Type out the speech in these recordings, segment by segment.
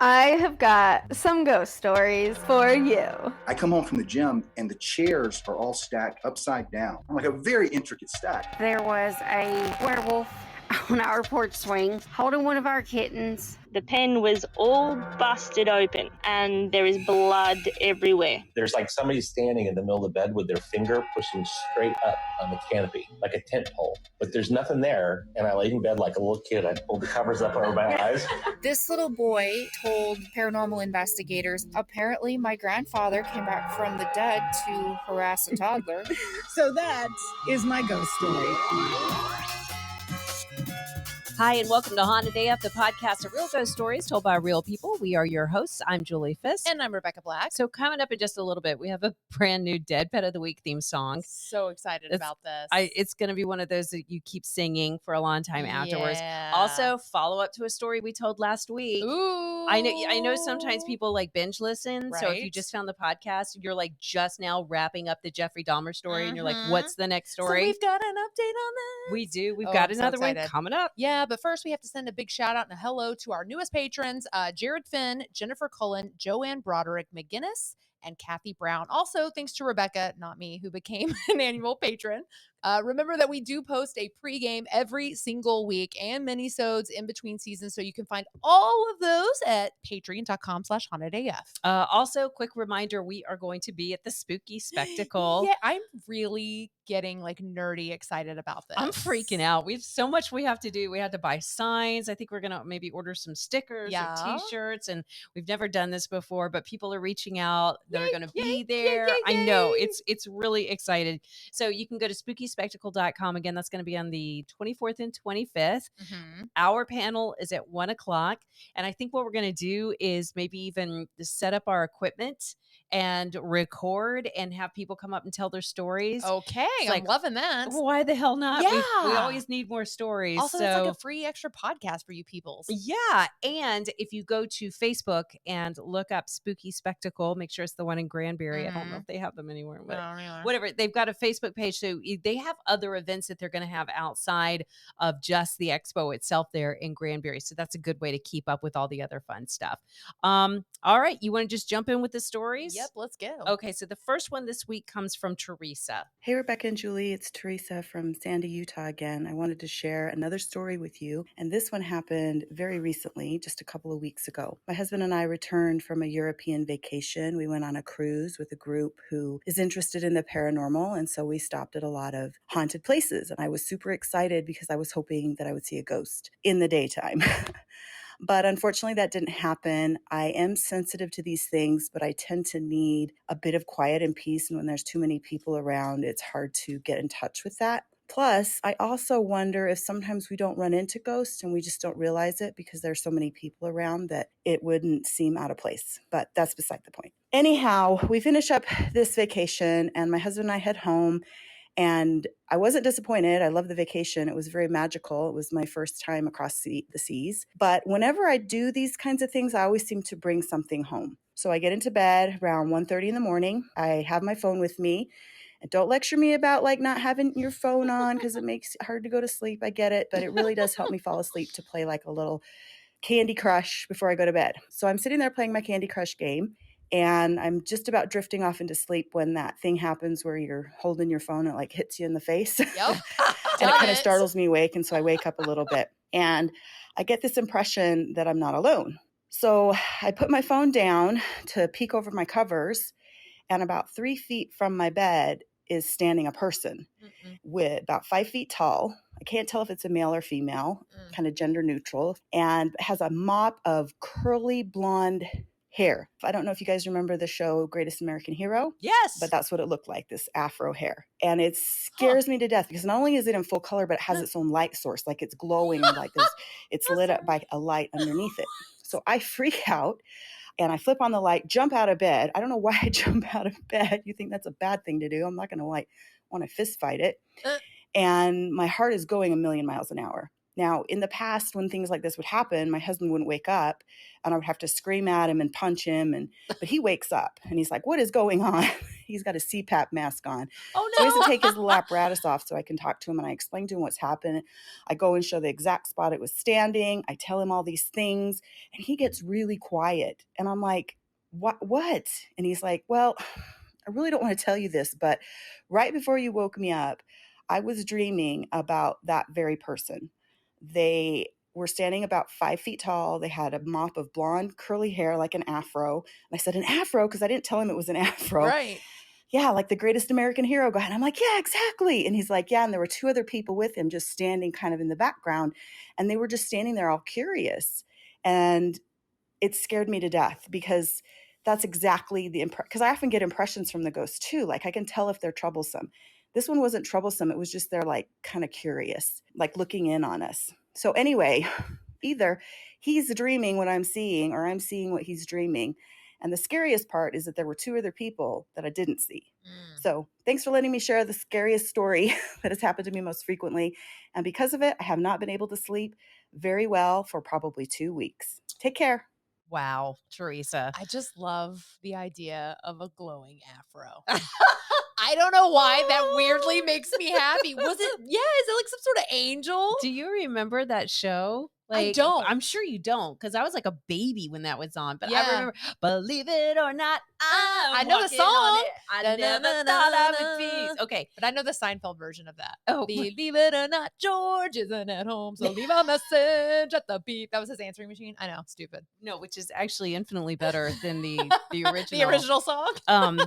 I have got some ghost stories for you. I come home from the gym and the chairs are all stacked upside down, like a very intricate stack. There was a werewolf on our porch swing holding one of our kittens. The pen was all busted open and there is blood everywhere. There's like somebody standing in the middle of the bed with their finger pushing straight up on the canopy, like a tent pole. But there's nothing there. And I laid in bed like a little kid. I pulled the covers up over my eyes. This little boy told paranormal investigators, apparently my grandfather came back from the dead to harass a toddler. So that is my ghost story. Hi, and welcome to Haunted AF, the podcast of real ghost stories told by real people. We are your hosts. I'm Julie Fisk. And I'm Rebecca Black. So coming up in just a little bit, we have a brand new Dead Pet of the Week theme song. So excited about this. It's going to be one of those that you keep singing for a long time afterwards. Yeah. Also, follow up to a story we told last week. Ooh. I know sometimes people like binge listen. Right. So if you just found the podcast, you're like just now wrapping up the Jeffrey Dahmer story and you're like, what's the next story? So we've got an update on this. We do. We've got another one coming up. Yeah, but first we have to send a big shout out and a hello to our newest patrons, Jared Finn, Jennifer Cullen, Joanne Broderick McGinnis, and Kathy Brown. Also, thanks to Rebecca, not me, who became an annual patron. Remember that we do post a pregame every single week and minisodes in between seasons. So you can find all of those at patreon.com/hauntedaf. Also, quick reminder, we are going to be at the Spooky Spectacle. Yeah, I'm really getting like nerdy excited about this. I'm freaking out. We have so much we have to do. We had to buy signs. I think we're going to maybe order some stickers or t-shirts. And we've never done this before, but people are reaching out. They're going to be there. I know it's really excited. So you can go to spookyspectacle.com. Again, that's going to be on the 24th and 25th. Our panel is at 1:00. And I think what we're going to do is maybe even set up our equipment and record and have people come up and tell their stories. Okay, I'm loving that. Why the hell not? Yeah. We always need more stories. Also, it's like a free extra podcast for you peoples. Yeah, and if you go to Facebook and look up Spooky Spectacle, make sure it's the one in Granbury. I don't know if they have them anywhere, but whatever. They've got a Facebook page, so they have other events that they're going to have outside of just the expo itself there in Granbury. So that's a good way to keep up with all the other fun stuff. All right, you want to just jump in with the stories? Yep, let's go. Okay, so the first one this week comes from Teresa. Hey, Rebecca and Julie, it's Teresa from Sandy, Utah again. I wanted to share another story with you, and this one happened very recently, just a couple of weeks ago. My husband and I returned from a European vacation. We went on a cruise with a group who is interested in the paranormal, and so we stopped at a lot of haunted places, and I was super excited because I was hoping that I would see a ghost in the daytime. But unfortunately, that didn't happen. I am sensitive to these things, but I tend to need a bit of quiet and peace. And when there's too many people around, it's hard to get in touch with that. Plus, I also wonder if sometimes we don't run into ghosts and we just don't realize it because there's so many people around that it wouldn't seem out of place. But that's beside the point. Anyhow, we finish up this vacation and my husband and I head home. And I wasn't disappointed. I loved the vacation. It was very magical. It was my first time across the seas. But whenever I do these kinds of things, I always seem to bring something home. So I get into bed around 1:30 in the morning. I have my phone with me. And don't lecture me about like not having your phone on because it makes it hard to go to sleep. I get it. But it really does help me fall asleep to play like a little Candy Crush before I go to bed. So I'm sitting there playing my Candy Crush game. And I'm just about drifting off into sleep when that thing happens where you're holding your phone and it like hits you in the face. Yep. And it kind of startles me awake. And so I wake up a little bit and I get this impression that I'm not alone. So I put my phone down to peek over my covers and about 3 feet from my bed is standing a person with about 5 feet tall. I can't tell if it's a male or female, kind of gender neutral, and has a mop of curly blonde hair. I don't know if you guys remember the show Greatest American Hero. Yes. But that's what it looked like, this afro hair. And it scares me to death because not only is it in full color, but it has its own light source. Like it's glowing or like this. It's lit up by a light underneath it. So I freak out and I flip on the light, jump out of bed. I don't know why I jump out of bed. You think that's a bad thing to do. I'm not going to like want to fist fight it. And my heart is going a million miles an hour. Now, in the past, when things like this would happen, my husband wouldn't wake up and I would have to scream at him and punch him. But he wakes up and he's like, what is going on? he's got a CPAP mask on. Oh So he has no. to take his little apparatus off so I can talk to him. And I explain to him what's happened. I go and show the exact spot it was standing. I tell him all these things and he gets really quiet. And I'm like, what? And he's like, well, I really don't want to tell you this, but right before you woke me up, I was dreaming about that very person. They were standing about 5 feet tall. They had a mop of blonde curly hair like an afro. And I said, an afro, because I didn't tell him it was an afro. Right. Yeah, like the greatest American hero guy. And I'm like, yeah, exactly. And he's like, yeah. And there were 2 other people with him just standing kind of in the background. And they were just standing there all curious. And it scared me to death because that's exactly because I often get impressions from the ghosts too. Like I can tell if they're troublesome. This one wasn't troublesome. It was just they're like kind of curious, like looking in on us. So anyway, either he's dreaming what I'm seeing or I'm seeing what he's dreaming. And the scariest part is that there were 2 other people that I didn't see. So thanks for letting me share the scariest story that has happened to me most frequently. And because of it, I have not been able to sleep very well for probably 2 weeks. Take care. Wow, Teresa. I just love the idea of a glowing afro. I don't know why that weirdly makes me happy. Was it? Yeah, is it like some sort of angel? Do you remember that show? I Like, don't. I'm sure you don't, because I was like a baby when that was on. But Yeah. I remember, believe it or not, I know the walking on song. it. I never thought I would be. Okay, But I know the Seinfeld version of that. Oh. Believe it or not, George isn't at home, so leave a message at the beep. That was his answering machine. I know, stupid. no, which is actually infinitely better than the original. The original song.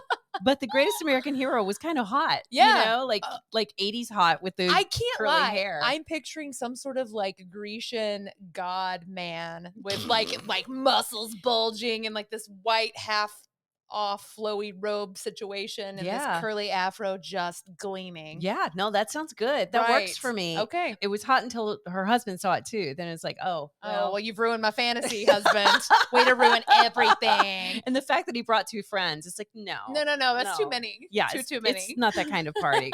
But the Greatest American Hero was kind of hot. Yeah. You know, like 80s hot with the I can't curly lie. hair. I'm picturing some sort of like Grecian god man with like muscles bulging and like this white half off flowy robe situation and Yeah. this curly afro just gleaming. Yeah, no, that sounds good. That works Right. for me. Okay. It was hot until her husband saw it too. Then it's like, oh, Oh, well, you've ruined my fantasy, husband. Way to ruin everything. And the fact that he brought 2 friends, it's like, no. No. That's too no. many. Yeah, Too many. It's not that kind of party.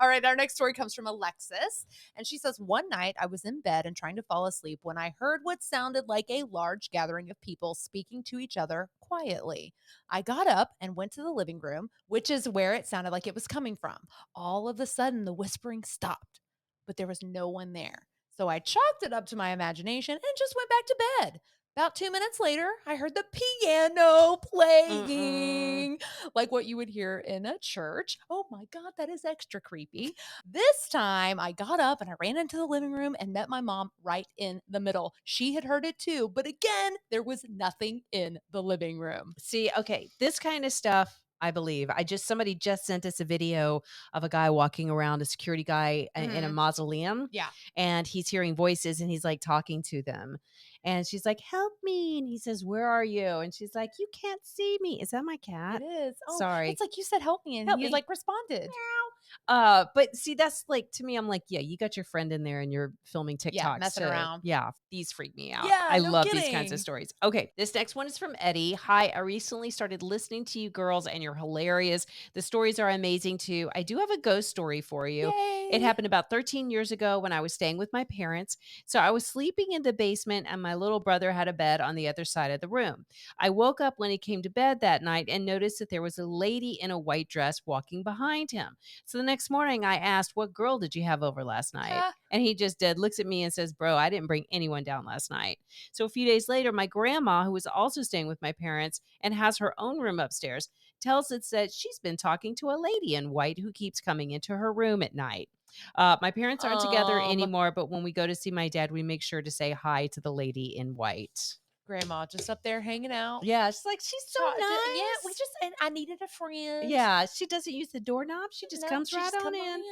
All right, our next story comes from Alexis. And she says, one night I was in bed and trying to fall asleep when I heard what sounded like a large gathering of people speaking to each other quietly. I got up and went to the living room, which is where it sounded like it was coming from. All of a sudden, the whispering stopped, but there was no one there. So I chalked it up to my imagination and just went back to bed. About 2 minutes later, I heard the piano playing, like what you would hear in a church. Oh my God, that is extra creepy. This time, I got up and I ran into the living room and met my mom right in the middle. She had heard it too, but again, there was nothing in the living room. See, okay, this kind of stuff, I believe. Somebody just sent us a video of a guy walking around, a security guy in a mausoleum. Yeah. And he's hearing voices and he's like talking to them. And she's like, help me. And he says, where are you? And she's like, you can't see me. Is that my cat? It is. Oh, Sorry. It's like you said, help me. And Help he me. like responded. But see, that's like, to me, I'm like, yeah, you got your friend in there and you're filming TikToks. Yeah, messing around. Yeah, these freak me out. Yeah, I no love these kinds kidding. of stories. Okay, this next one is from Eddie. Hi, I recently started listening to you girls and you're hilarious. The stories are amazing too. I do have a ghost story for you. Yay. It happened about 13 years ago when I was staying with my parents. So I was sleeping in the basement and my little brother had a bed on the other side of the room. I woke up when he came to bed that night and noticed that there was a lady in a white dress walking behind him. So the next morning I asked, what girl did you have over last night? And he just looks at me and says, bro, I didn't bring anyone down last night. So a few days later, my grandma, who was also staying with my parents and has her own room upstairs, tells us that she's been talking to a lady in white who keeps coming into her room at night. My parents aren't together anymore, but when we go to see my dad, we make sure to say hi to the lady in white. Grandma just up there hanging out. Yeah, she's like, she's so nice. Yeah, and I needed a friend. Yeah, she doesn't use the doorknob. She just comes right on in.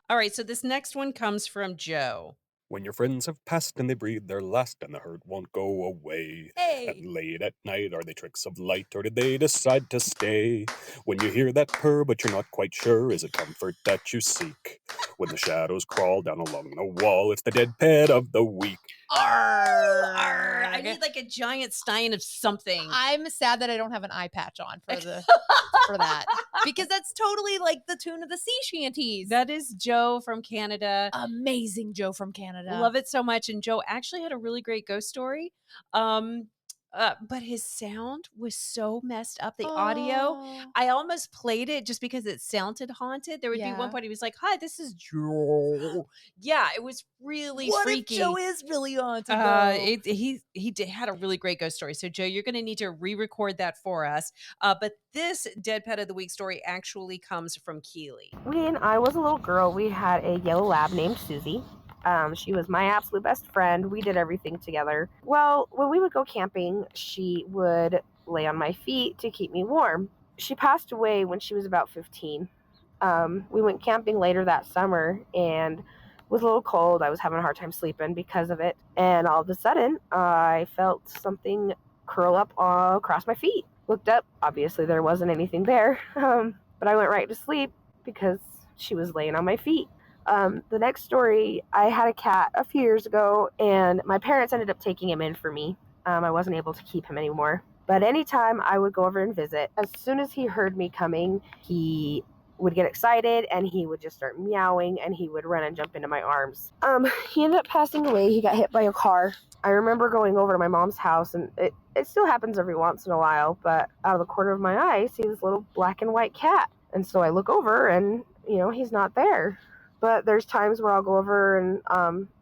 All right, so this next one comes from Joe. When your friends have passed and they breathe their last and the hurt won't go away. Hey. And late at night, are they tricks of light or did they decide to stay? When you hear that purr but you're not quite sure, is it comfort that you seek? When the shadows crawl down along the wall, it's the dead pet of the week. Arr, I need like a giant stein of something. I'm sad that I don't have an eye patch on for that because that's totally like the tune of the sea shanties. That is Joe from Canada. Amazing Joe from Canada. Love it so much. And Joe actually had a really great ghost story. But his sound was so messed up. The audio, Oh. I almost played it just because it sounded haunted. There would be one Yeah. point he was like, "Hi, this is Joe." Yeah, it was really What freaky. if Joe is really haunted though? Had a really great ghost story. So Joe, you're going to need to re-record that for us. But this Dead Pet of the Week story actually comes from Keely. When I was a little girl, we had a yellow lab named Susie. She was my absolute best friend. We did everything together. Well, when we would go camping, she would lay on my feet to keep me warm. She passed away when she was about 15. We went camping later that summer and it was a little cold. I was having a hard time sleeping because of it. And all of a sudden, I felt something curl up across my feet. Looked up. Obviously, there wasn't anything there. But I went right to sleep because she was laying on my feet. The next story, I had a cat a few years ago, and my parents ended up taking him in for me. I wasn't able to keep him anymore. But anytime I would go over and visit, as soon as he heard me coming, he would get excited and he would just start meowing and he would run and jump into my arms. He ended up passing away. He got hit by a car. I remember going over to my mom's house, and it still happens every once in a while, but out of the corner of my eye, I see this little black and white cat. And so I look over and, he's not there. But there's times where I'll go over and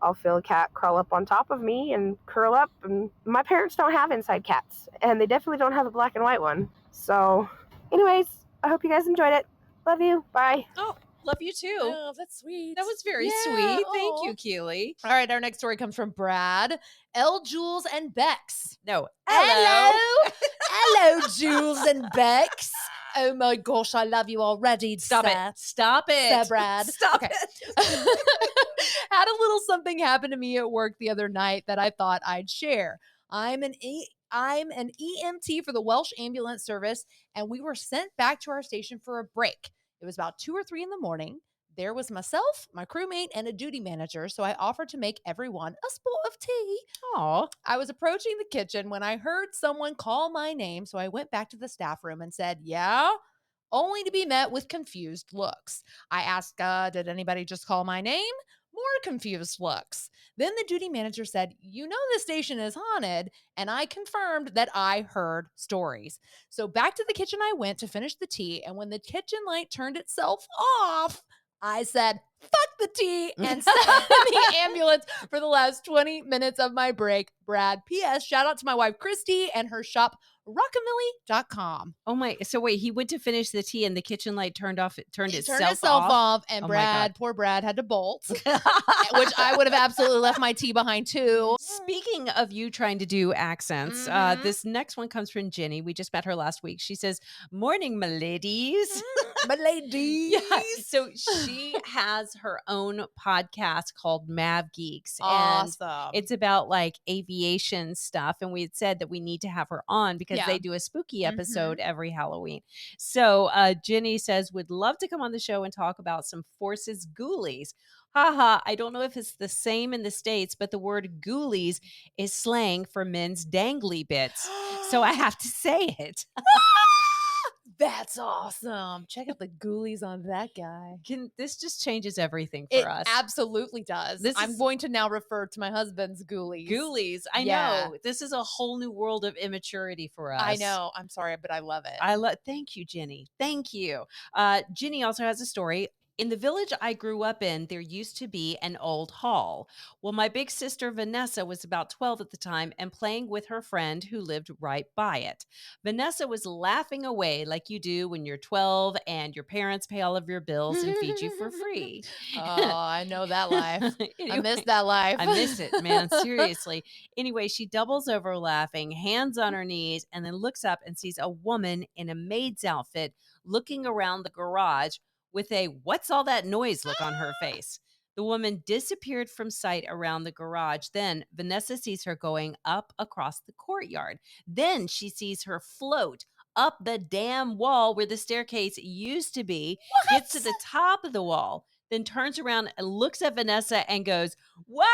I'll feel a cat crawl up on top of me and curl up. And my parents don't have inside cats, and they definitely don't have a black and white one. So anyways, I hope you guys enjoyed it. Love you. Bye. Oh, love you too. Oh, that's sweet. That was very Yeah, sweet. Thank aw. you, Keely. All right, our next story comes from Brad. L. Jules and Bex. No, hello. Hello, Jules and Bex. Oh my gosh, I love you already. Stop sir. it. Stop it. Sir Brad. Stop Okay. it. Had a little something happen to me at work the other night that I thought I'd share. I'm an EMT for the Welsh Ambulance Service, and we were sent back to our station for a break. It was about 2 or 3 in the morning. There was myself, my crewmate, and a duty manager, so I offered to make everyone a spot of tea. Aw. I was approaching the kitchen when I heard someone call my name, so I went back to the staff room and said, "Yeah?" Only to be met with confused looks. I asked, did anybody just call my name? More confused looks. Then the duty manager said, "You know the station is haunted," and I confirmed that I heard stories. So back to the kitchen I went to finish the tea, and when the kitchen light turned itself off, I said, "Fuck the tea," and sat in the ambulance for the last 20 minutes of my break. Brad. P.S. Shout out to my wife, Christy, and her shop, rockamilly.com. Oh my, so wait, he went to finish the tea and the kitchen light turned off, turned It itself turned itself off, and Oh my God. poor Brad had to bolt, which I would have absolutely left my tea behind too. Speaking of you trying to do accents, Mhm. this next one comes from Jenny. We just met her last week. She says, "Morning, my ladies." My ladies. Yeah. So she has her own podcast called Mav Geeks. Awesome. And it's about like aviation stuff. And we had said that we need to have her on because Yeah. they do a spooky episode every Halloween. So Jenny says, would love to come on the show and talk about some Forces Ghoulies. Haha, I don't know if it's the same in the States, but the word ghoulies is slang for men's dangly bits. So I have to say it. That's awesome. Check out the ghoulies on that guy. This just changes everything for It us. absolutely does. I'm going to now refer to my husband's ghoulies. Ghoulies. I Yeah. know. This is a whole new world of immaturity for us. I know. I'm sorry, but I love it. Thank you, Jenny. Thank you. Jenny also has a story. In the village I grew up in, there used to be an old hall. Well, my big sister Vanessa was about 12 at the time and playing with her friend who lived right by it. Vanessa was laughing away like you do when you're 12 and your parents pay all of your bills and feed you for free. Oh, I know that life. I Anyway, miss that life. I miss it, man. Seriously. Anyway, she doubles over laughing, hands on her knees, and then looks up and sees a woman in a maid's outfit looking around the garage with a "what's all that noise" look on her face. The woman disappeared from sight around the garage. Then Vanessa sees her going up across the courtyard. Then she sees her float up the damn wall where the staircase used to be, gets to the top of the wall, then turns around and looks at Vanessa and goes, "Wow!"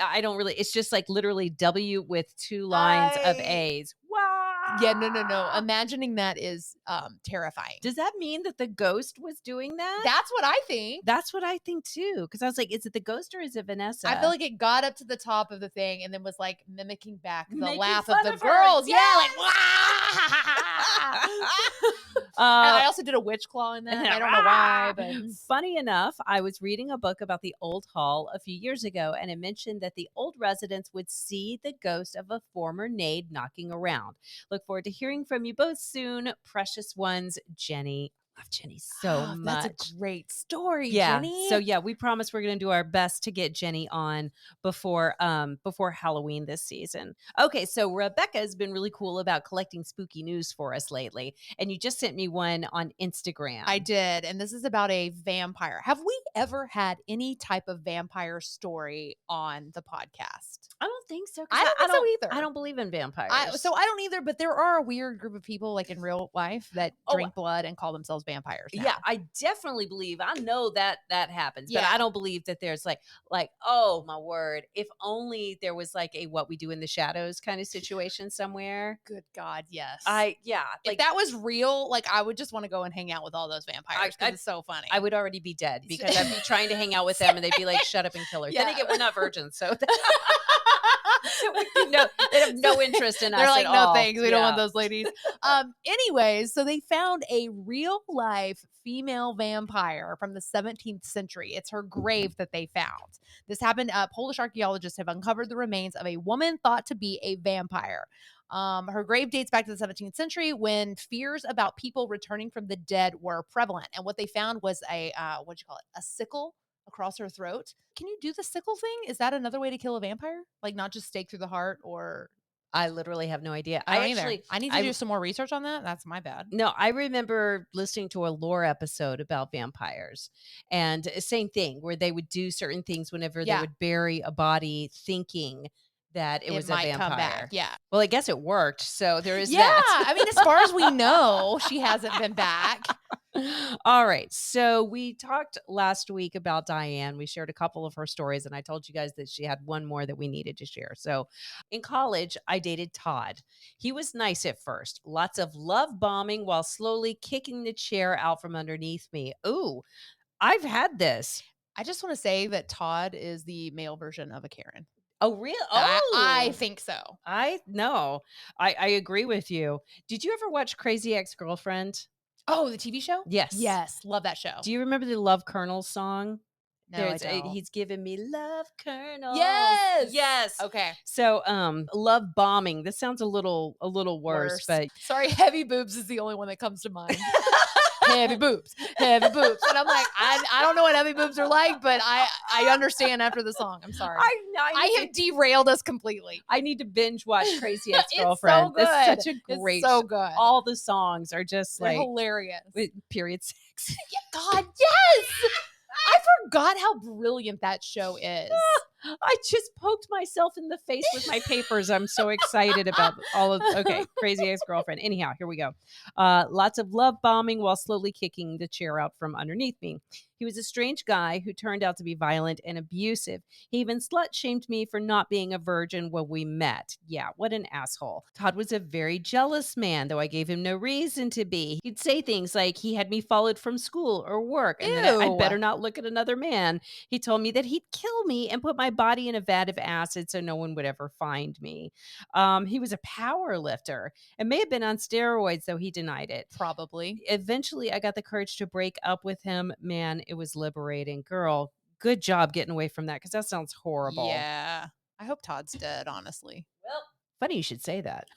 I don't really, it's just like literally W with 2 lines of A's. Wow! Yeah, no. Imagining that is terrifying. Does that mean that the ghost was doing that? That's what I think. That's what I think too. Because I was like, is it the ghost or is it Vanessa? I feel like it got up to the top of the thing and then was like mimicking back the Making laugh of fun the of her. girls. Yeah, Yes! like and I also did a witch claw in that. I don't know why, but funny enough, I was reading a book about the old hall a few years ago, and it mentioned that the old residents would see the ghost of a former maid knocking around. Look forward to hearing from you both soon, precious ones. Jenny. Love Jenny so much. That's a great story, Yeah. Jenny. So yeah, we promise we're going to do our best to get Jenny on before Halloween this season. Okay, so Rebecca has been really cool about collecting spooky news for us lately, and you just sent me one on Instagram. I did, and this is about a vampire. Have we ever had any type of vampire story on the podcast? I don't think so. I don't think so either. I don't believe in vampires. I don't either, but there are a weird group of people like in real life that drink blood and call themselves vampires now. Yeah, I definitely believe. I know that happens, but Yeah. I don't believe that there's like, oh my word, if only there was like a what we do in the shadows kind of situation somewhere. Good God, yes. If that was real, like I would just want to go and hang out with all those vampires because it's so funny. I would already be dead because I'd be trying to hang out with them and they'd be like, shut up and kill her. Yeah. Then again, we're not virgins, so they have no interest in us. They're like, at no all. thanks, we don't want Yeah. those ladies. Anyways, so they found a real life female vampire from the 17th century. It's her grave that they found. This happened. Polish archaeologists have uncovered the remains of a woman thought to be a vampire. Her grave dates back to the 17th century when fears about people returning from the dead were prevalent. And what they found was a a sickle across her throat. Can you do the sickle thing? Is that another way to kill a vampire? Like not just stake through the heart or... I literally have no idea. I need to do some more research on that. That's my bad. No, I remember listening to a lore episode about vampires and same thing where they would do certain things whenever they would bury a body thinking that it was a might vampire. come back. Yeah. Well, I guess it worked. So there is that. I mean, as far as we know, she hasn't been back. All right. So we talked last week about Diane. We shared a couple of her stories, and I told you guys that she had one more that we needed to share. So in college, I dated Todd. He was nice at first. Lots of love bombing while slowly kicking the chair out from underneath me. Ooh, I've had this. I just want to say that Todd is the male version of a Karen. Oh, really? Oh, I think so. I agree with you. Did you ever watch Crazy Ex-Girlfriend? Oh, the TV show? Yes. Yes. Love that show. Do you remember the Love Colonel song? No, I don't. He's giving me love Colonel. Yes. Okay. So, love bombing. This sounds a little worse, but sorry, heavy boobs is the only one that comes to mind. Heavy boobs. And I'm like, I don't know what heavy boobs are like, but I understand after the song. I'm sorry. I have derailed us completely. I need to binge watch Crazy Ex-Girlfriend. It's so good. It's such a great It's so good. All the songs are just They're like hilarious. with period sex. Yeah, God, yes. I forgot how brilliant that show is. I just poked myself in the face with my papers. I'm so excited about all of Crazy Ex-Girlfriend. Anyhow, here we go. Lots of love bombing while slowly kicking the chair out from underneath me. He was a strange guy who turned out to be violent and abusive. He even slut-shamed me for not being a virgin when we met. Yeah, what an asshole. Todd was a very jealous man, though I gave him no reason to be. He'd say things like he had me followed from school or work and that I'd better not look at another man. He told me that he'd kill me and put my body in a vat of acid so no one would ever find me. He was a power lifter and may have been on steroids, though he denied it. Probably. Eventually, I got the courage to break up with him. Man, it was liberating. Girl, good job getting away from that because that sounds horrible. Yeah. I hope Todd's dead, honestly. Well, funny you should say that.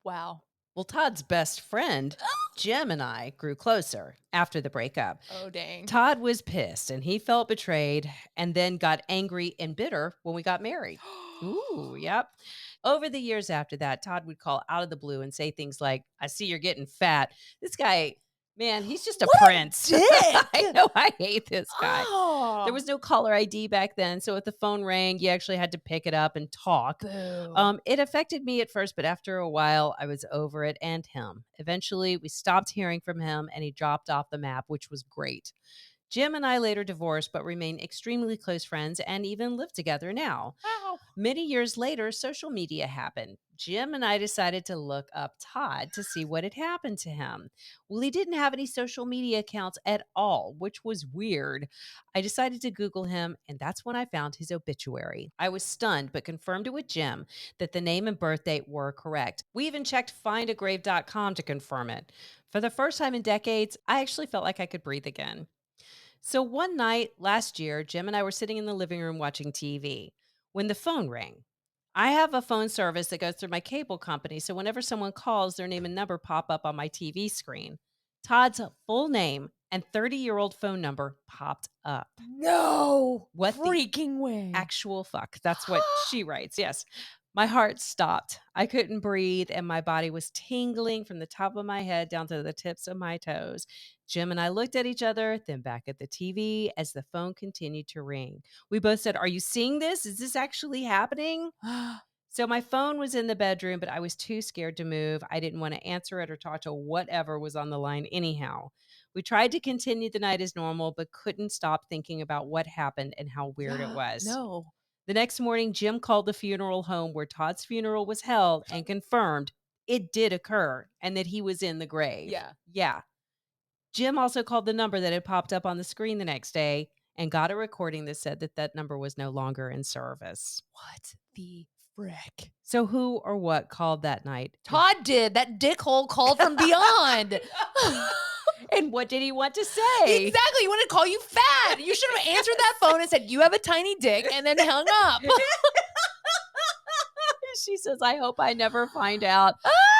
Wow. Well, Todd's best friend, Jim, and I grew closer after the breakup. Oh, dang. Todd was pissed and he felt betrayed and then got angry and bitter when we got married. Ooh, yep. Over the years after that, Todd would call out of the blue and say things like, I see you're getting fat. This guy, man, he's just a prince. I know. I hate this guy. Oh. There was no caller ID back then. So if the phone rang, you actually had to pick it up and talk. Boo. It affected me at first, but after a while, I was over it and him. Eventually, we stopped hearing from him and he dropped off the map, which was great. Jim and I later divorced, but remain extremely close friends and even live together now. Many years later, social media happened. Jim and I decided to look up Todd to see what had happened to him. Well, he didn't have any social media accounts at all, which was weird. I decided to Google him, and that's when I found his obituary. I was stunned, but confirmed it with Jim that the name and birth date were correct. We even checked findagrave.com to confirm it. For the first time in decades, I actually felt like I could breathe again. So one night last year, Jim and I were sitting in the living room watching TV when the phone rang. I have a phone service that goes through my cable company, so whenever someone calls, their name and number pop up on my TV screen. Todd's full name and 30-year-old phone number popped up. No What freaking way. Actual fuck. That's what she writes. Yes. My heart stopped. I couldn't breathe, and my body was tingling from the top of my head down to the tips of my toes. Jim and I looked at each other, then back at the TV as the phone continued to ring. We both said, "Are you seeing this? Is this actually happening?" So my phone was in the bedroom, but I was too scared to move. I didn't want to answer it or talk to whatever was on the line anyhow. We tried to continue the night as normal, but couldn't stop thinking about what happened and how weird it was. No. The next morning, Jim called the funeral home where Todd's funeral was held and confirmed it did occur and that he was in the grave. Yeah. Jim also called the number that had popped up on the screen the next day and got a recording that said that that number was no longer in service. What the frick? So who or what called that night? Todd did. That dickhole called from beyond. And what did he want to say? Exactly. He wanted to call you fat. You should have answered that phone and said, "You have a tiny dick," and then hung up. She says, "I hope I never find out."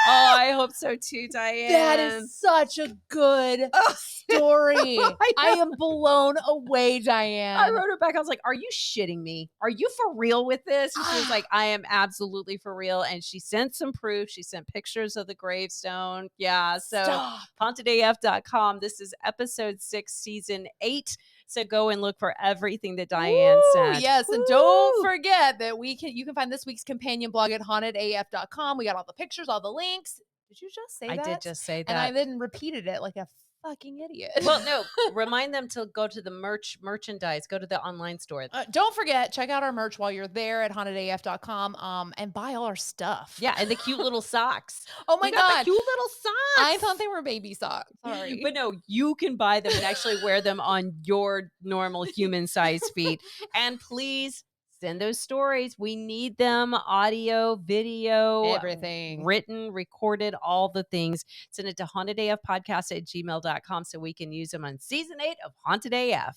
Oh, I hope so too, Diane. That is such a good story. I am blown away, Diane. I wrote her back. I was like, "Are you shitting me? Are you for real with this?" And she was like, "I am absolutely for real." And she sent some proof. She sent pictures of the gravestone. Yeah. So hauntedaf.com. This is episode 6, season 8. So go and look for everything that Diane said. Yes, and don't forget that you can find this week's companion blog at hauntedaf.com. We got all the pictures, all the links. Did you just say that? I did just say that. And I then repeated it like a fucking idiot. Well, no, remind them to go to the merchandise, go to the online store. Don't forget, check out our merch while you're there at hauntedaf.com and buy all our stuff. Yeah, and the cute little socks. Oh my God. The cute little socks. I thought they were baby socks. Sorry. But no, you can buy them and actually wear them on your normal human size feet. And please send those stories. We need them. Audio, video, everything. Written, recorded, all the things. Send it to hauntedafpodcast@gmail.com so we can use them on season 8 of Haunted AF.